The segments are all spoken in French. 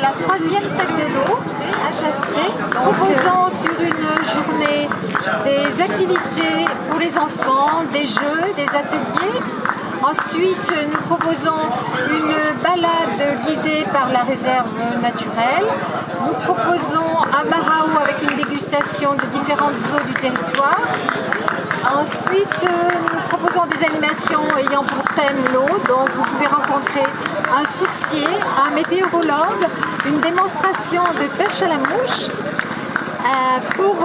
la troisième fête de l'eau à Chastré, proposant sur une journée des activités pour les enfants, des jeux, des ateliers. Ensuite, nous proposons une balade guidée par la réserve naturelle. Nous proposons un baraou avec une dégustation de différentes eaux du territoire. Ensuite, nous proposons des animations ayant pour thème l'eau. Donc, vous pouvez rencontrer un sourcier, un météorologue, une démonstration de pêche à la mouche. Pour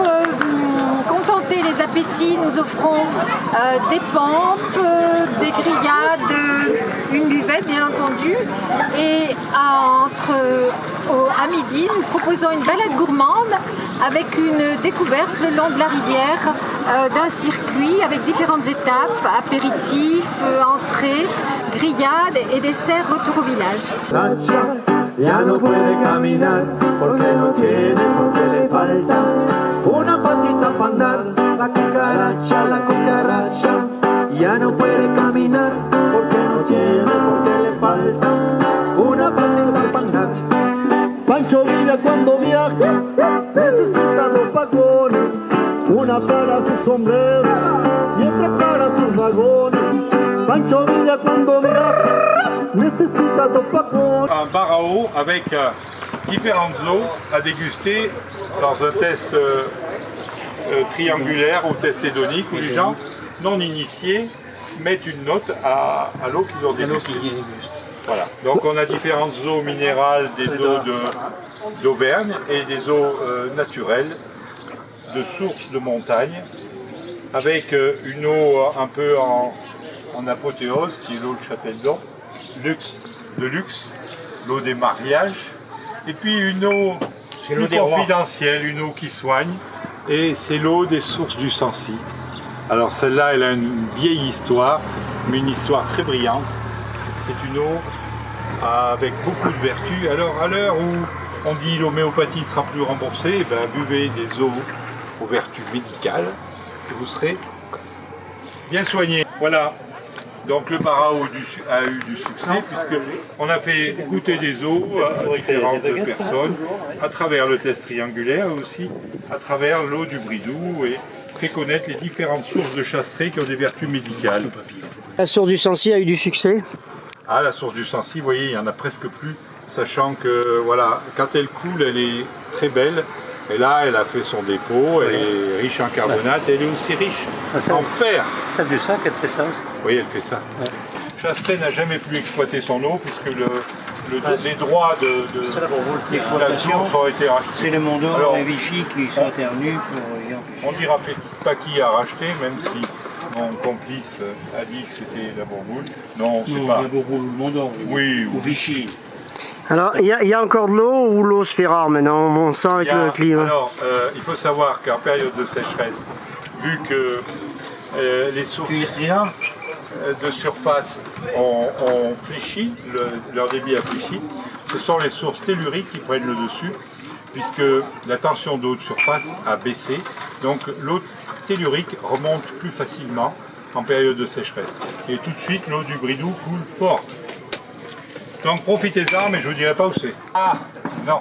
contenter les appétits, nous offrons des pampes, des grillades, une buvette bien entendu. Et à midi, nous proposons une balade gourmande avec une découverte le long de la rivière d'un circuit avec différentes étapes, apéritifs, entrées, grillades et desserts retour au village. Ya no puede caminar porque no tiene, porque le falta una patita para andar. La cucaracha, ya no puede caminar porque no tiene, porque le falta una patita para andar. Pancho Villa cuando viaja necesita dos pacones, una para su sombrero y otra para sus vagones. Pancho Villa cuando viaja. Un baraou avec différentes eaux à déguster dans un test triangulaire ou test hédonique où les gens non initiés mettent une note à l'eau qu'ils ont dégustée. Voilà. Donc on a différentes eaux minérales, des eaux d'Auvergne et des eaux naturelles de sources de montagne avec une eau un peu en apothéose qui est l'eau de Châteldon. De luxe, l'eau des mariages, et puis une eau plus confidentielle, une eau qui soigne, et c'est l'eau des sources du Sancy. Alors celle-là, elle a une vieille histoire, mais une histoire très brillante. C'est une eau avec beaucoup de vertus. Alors à l'heure où on dit l'homéopathie sera plus remboursée, eh ben, buvez des eaux aux vertus médicales, et vous serez bien soigné. Voilà. Donc le baraou a eu du succès puisqu'on a fait goûter des eaux à différentes personnes à travers le test triangulaire et aussi à travers l'eau du Bridou et fait connaître les différentes sources de Chastré qui ont des vertus médicales. La source du Sancy a eu du succès? Ah, la source du Sancy, vous voyez, il n'y en a presque plus, sachant que voilà, quand elle coule, elle est très belle. Et là, elle a fait son dépôt, elle est riche en carbonate, elle est aussi riche en fer. Ça veut ça qu'elle fait ça? Oui, elle fait ça. Ouais. Chastré n'a jamais pu exploiter son eau puisque les droits d'exploitation ont été rachetés. C'est le Mondor et Vichy qui sont intervenus pour y empêcher. On ne dira pas qui a racheté, même si mon complice a dit que c'était la Bourboule. Non, c'est pas. La Bourboule ou le Mondor. Oui, ou Vichy. Alors, il y a encore de l'eau ou l'eau se fait rare maintenant, on sent avec le climat? Alors, il faut savoir qu'en période de sécheresse, vu que les sources de surface ont fléchi, leur débit a fléchi, ce sont les sources telluriques qui prennent le dessus, puisque la tension d'eau de surface a baissé, donc l'eau tellurique remonte plus facilement en période de sécheresse. Et tout de suite, l'eau du Bridou coule fort. Donc profitez-en, mais je ne vous dirai pas où c'est. Ah, non,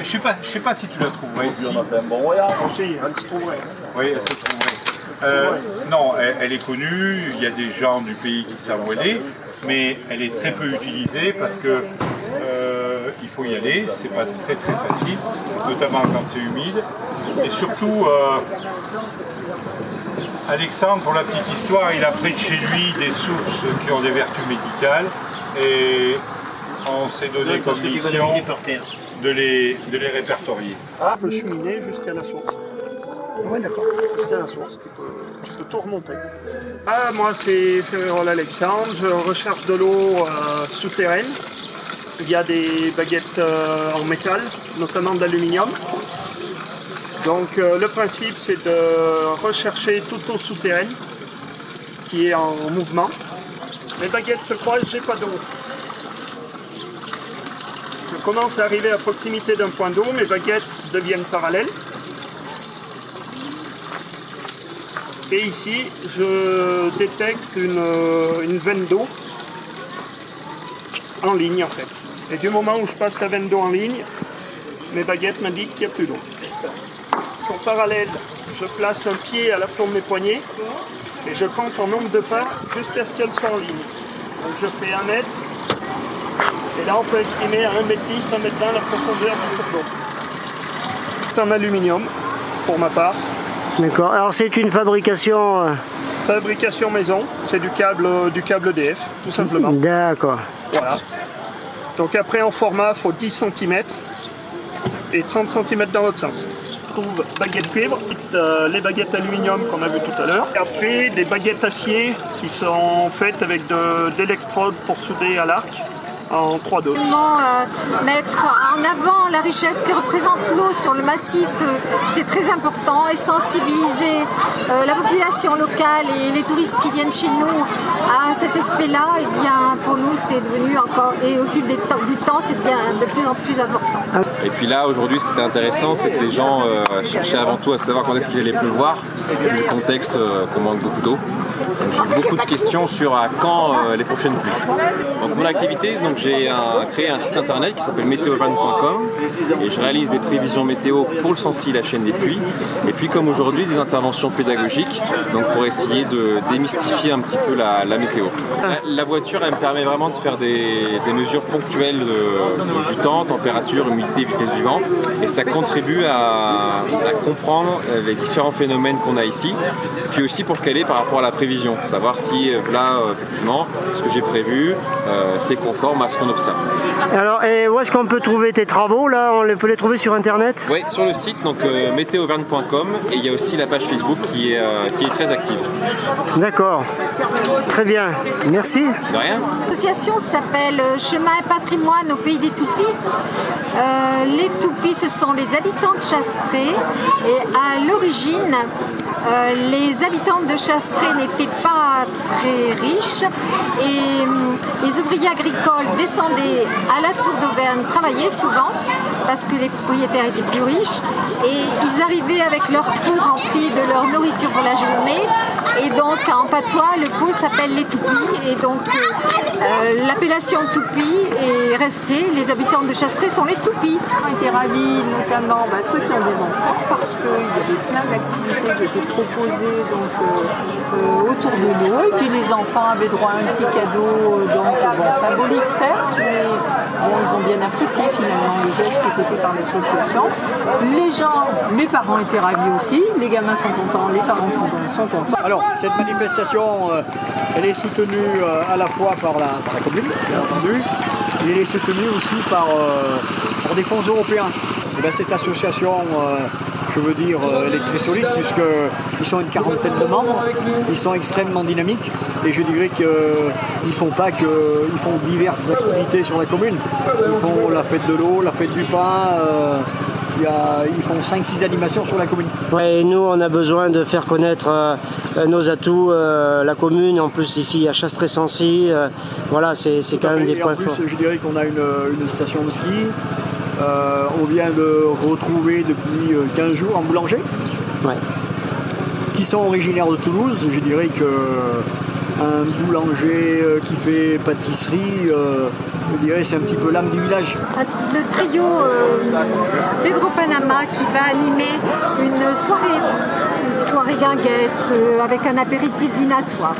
je sais pas si tu la trouverais ici. On a fait un bon voyage aussi, elle se trouverait. Oui, elle se trouverait. Non, elle est connue, il y a des gens du pays qui savent où elle est, mais elle est très peu utilisée parce que il faut y aller, c'est pas très facile, notamment quand c'est humide. Et surtout, Alexandre, pour la petite histoire, il a pris de chez lui des sources qui ont des vertus médicales. Et on s'est donné comme mission de les répertorier. Ah, on peut cheminer jusqu'à la source. Oui, d'accord. Jusqu'à la source, tu peux tout remonter. Ah, moi c'est Ferrerol Alexandre, je recherche de l'eau souterraine. Il y a des baguettes en métal, notamment d'aluminium. Donc le principe c'est de rechercher toute eau souterraine qui est en mouvement. Les baguettes se croisent, j'ai pas d'eau. Je commence à arriver à proximité d'un point d'eau, mes baguettes deviennent parallèles. Et ici, je détecte une veine d'eau en ligne en fait. Et du moment où je passe la veine d'eau en ligne, mes baguettes m'indiquent qu'il n'y a plus d'eau. En parallèle, je place un pied à l'aplomb de mes poignets et je compte en nombre de pas jusqu'à ce qu'elle soit en ligne. Donc je fais 1 mètre et là on peut estimer à 1,10 m, 1,20 m la profondeur du cours d'eau. C'est en aluminium pour ma part. D'accord. Alors c'est une fabrication... Fabrication maison, c'est du câble EDF, tout simplement. D'accord. Voilà. Donc après en format, il faut 10 cm et 30 cm dans l'autre sens. On trouve baguettes cuivre, les baguettes aluminium qu'on a vu tout à l'heure. Et après des baguettes acier qui sont faites avec d'électrodes pour souder à l'arc en 3-2. Mettre en avant la richesse que représente l'eau sur le massif, c'est très important, et sensibiliser la population locale et les touristes qui viennent chez nous à cet aspect-là, et bien pour nous c'est devenu encore, et au fil du temps, c'est de plus en plus important. Et puis là aujourd'hui ce qui était intéressant c'est que les gens cherchaient avant tout à savoir quand est-ce qu'il allait pleuvoir, vu le contexte qu'on manque beaucoup d'eau. Donc j'ai eu beaucoup de questions sur à quand les prochaines pluies. Donc mon activité, donc j'ai créé un site internet qui s'appelle météo20.com et je réalise des prévisions météo pour le Sancy, la chaîne des pluies. Et puis comme aujourd'hui des interventions pédagogiques, donc pour essayer de démystifier un petit peu la météo. La voiture elle me permet vraiment de faire des mesures ponctuelles du temps, température, humidité, vitesse du vent, et ça contribue à comprendre les différents phénomènes qu'on a ici, puis aussi pour caler par rapport à la prévision, savoir si là effectivement ce que j'ai prévu c'est conforme à ce qu'on observe. Alors, et où est-ce qu'on peut trouver tes travaux là? On peut les trouver sur internet? Oui, sur le site, donc météo20.com, et il y a aussi la page Facebook qui est très active. D'accord, très bien, merci. De rien. L'association s'appelle Chemin et Patrimoine au Pays des Toupis. Les Toupis, ce sont les habitants de Chastré, et à l'origine, les habitants de Chastré n'étaient pas très riches, et les ouvriers agricoles descendaient à la Tour d'Auvergne travailler souvent parce que les propriétaires étaient plus riches, et ils arrivaient avec leur pot rempli de leur nourriture pour la journée, et donc en patois le pot s'appelle les Toupis, et donc l'appellation Toupis est restée. Les habitants de Chastré sont les Toupis. On était ravis, notamment ceux qui ont des enfants, parce qu'il y avait plein d'activités qui étaient proposées autour de l'eau, et puis les enfants avaient droit à un petit cadeau, symbolique certes, mais ils ont bien apprécié finalement les gestes qui étaient faits par l'association. Les parents étaient ravis aussi, les gamins sont contents, les parents sont contents. Alors, cette manifestation, elle est soutenue à la fois par la commune, bien entendu, et elle est soutenue aussi par des fonds européens. Et cette association, elle est très solide puisqu'ils sont une quarantaine de membres, ils sont extrêmement dynamiques, et je dirais qu'ils font diverses activités sur la commune. Ils font la fête de l'eau, la fête du pain, ils font 5-6 animations sur la commune. Ouais, et nous on a besoin de faire connaître nos atouts, la commune, en plus ici à Chastré-Sancy, voilà, c'est quand même des points forts. En plus, je dirais qu'on a une station de ski. On vient de retrouver depuis 15 jours un boulanger, qui sont originaires de Toulouse. Je dirais qu'un boulanger qui fait pâtisserie, je dirais c'est un petit peu l'âme du village. Le trio Pedro Panama qui va animer une soirée guinguette avec un apéritif dînatoire.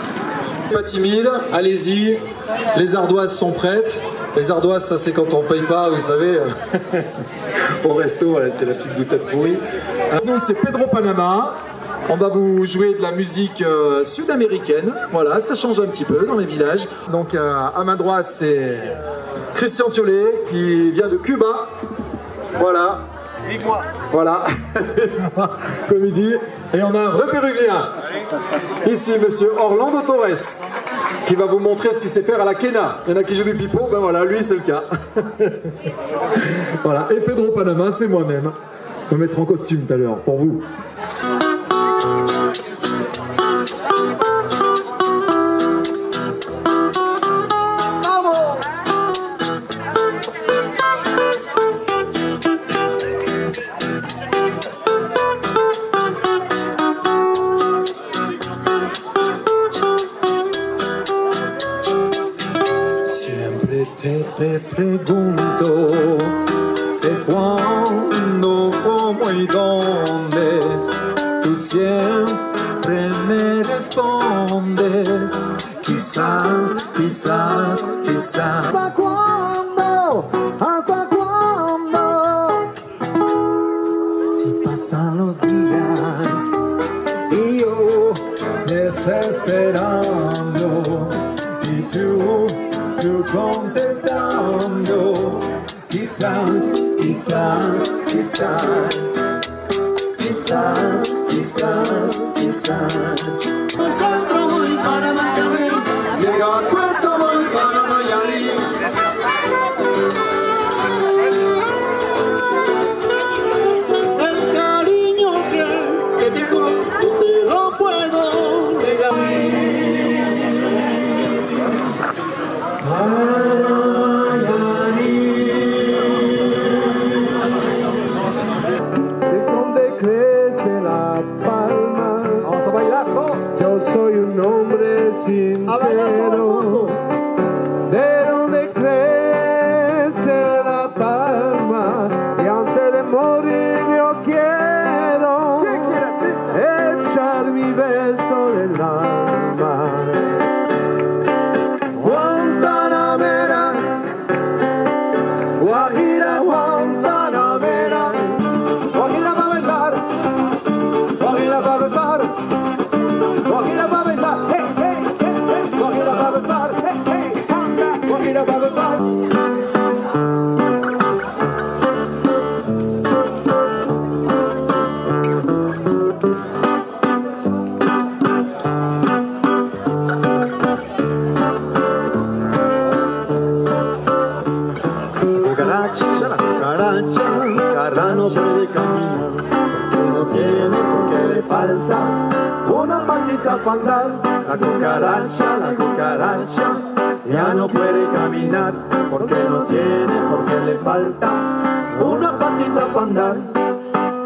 Pas timide, allez-y, les ardoises sont prêtes. Les ardoises, ça c'est quand on paye pas, vous savez, au resto, voilà, c'était la petite boutade pourrie. Nous, c'est Pedro Panama. On va vous jouer de la musique sud-américaine. Voilà, ça change un petit peu dans les villages. Donc à ma droite, c'est Christian Thiollet qui vient de Cuba. Voilà. Voilà, comme il dit. Et on a un vrai péruvien. Ici, monsieur Orlando Torres, qui va vous montrer ce qu'il sait faire à la quena. Il y en a qui jouent du pipeau, ben voilà, lui c'est le cas. Voilà, et Pedro Panama, c'est moi-même. On va mettre en costume tout à l'heure, pour vous. Te pregunto de cuándo, cómo y dónde. Tú siempre me respondes, quizás, quizás, quizás. ¿Hasta cuándo? ¿Hasta cuándo? Si pasan los días y yo desesperando y tú contestando, quizás, quizás, quizás. Quizás, quizás, quizás. Centro voy para Miami, llego a Puerto voy para Miami. El cariño que tengo te lo puedo negar. Sincero, de donde crece la palma y antes de morir yo quiero echar mi beso del alma. Guantanamera, Guajira, Guantanamera, Guajira para bailar, Guajira para besar, Guajira para bailar. La cucaracha no puede caminar, porque no tiene, porque le falta una patita para andar. La cucaracha ya no puede caminar, porque no tiene, porque le falta una patita para andar.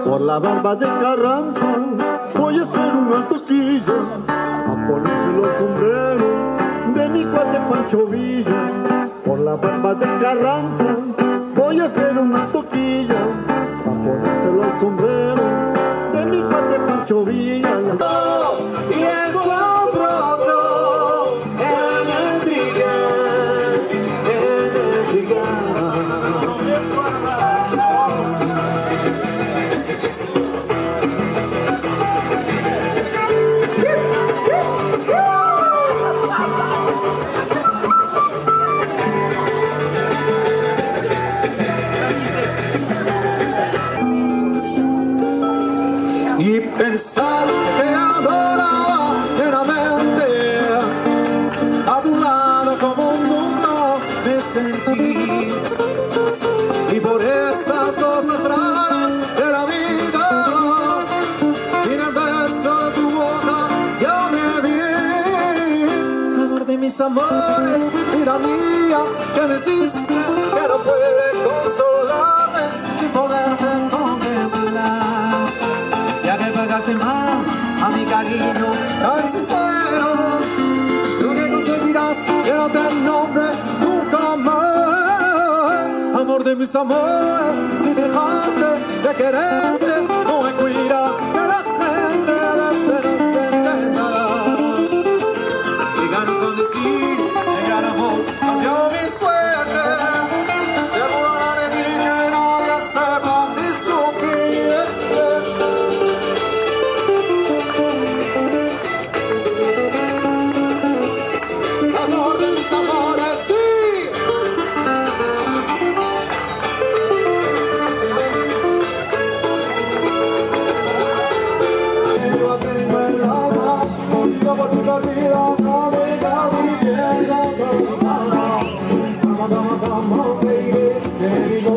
Por la barba de Carranza voy a hacer una toquilla, a ponerse los sombreros de mi cuate Pancho Villa. Por la barba de Carranza voy a hacer una toquilla, a ponerse los sombreros de mi cuate Pancho Villa. Y eso brotó en el trigal, y pensar que adoraba plenamente a tu lado como un mundo me sentí, y por esas cosas raras de la vida, sin el beso de tu boca ya me vi. Amor de mis amores, vida mía, que me hiciste, que no puede consolarme sin poderte contemplar. Ya que pagaste mal a mi cariño tan sincero, lo que conseguirás que no te nombre nunca más. Amor de mis amores, si dejaste de quererte, no me cuida que la gente desde no se entenderá. Llegaron con decir, llegar amor, cambió mi suerte. Se burlará de mí que nadie sepa mi sufrir. Amor de mis amores, sí. Yo tengo el alma, contigo por tu vida, navega viviendo. Vamos, baby, te digo,